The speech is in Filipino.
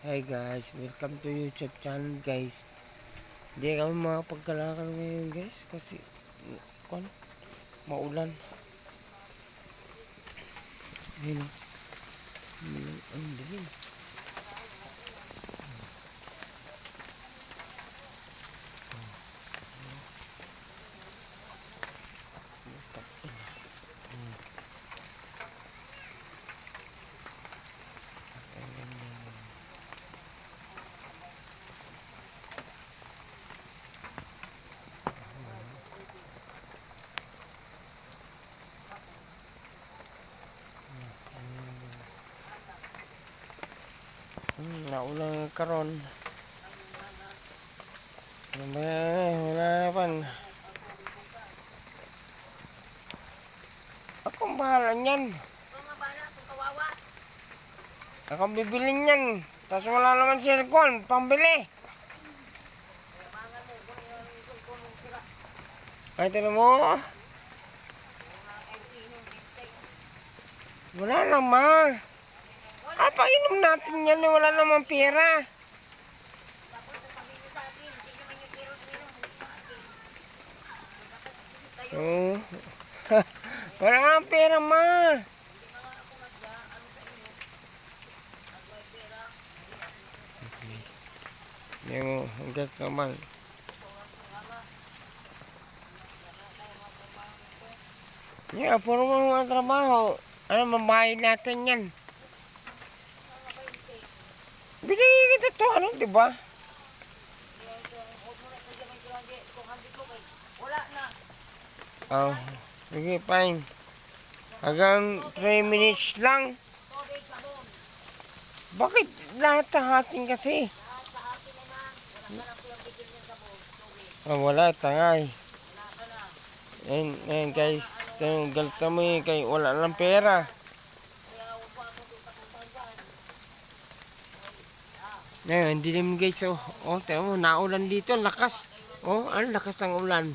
Hi guys, welcome to YouTube channel guys. Hindi kami makapagkalakal ngayon guys kasi maulan. Ayun o. Ang dilim. Naulang karon. Wala na pan. Akong bahala niyan. Akong bibili niyan. Tapos wala naman cellphone, pambili. Ay, tinan mo. Wala naman. Painom natin yan, wala namang pera. Oh. Wala namang pera, ma. Hindi mo, hanggat naman. Yeah, puro mga trabaho. Ano, mabahay natin yan. Binigay kita to, ano, diba? Oh, sige, fine. Hanggang 3 minutes lang. Bakit lahat hahating kasi? Oh, wala, tangay. Ayun guys, galit mo yun, kaya wala lang pera. Ngayon, hindi naman guys, oh, tayo mo, naulan dito, lakas. Oh, ang lakas ng ulan.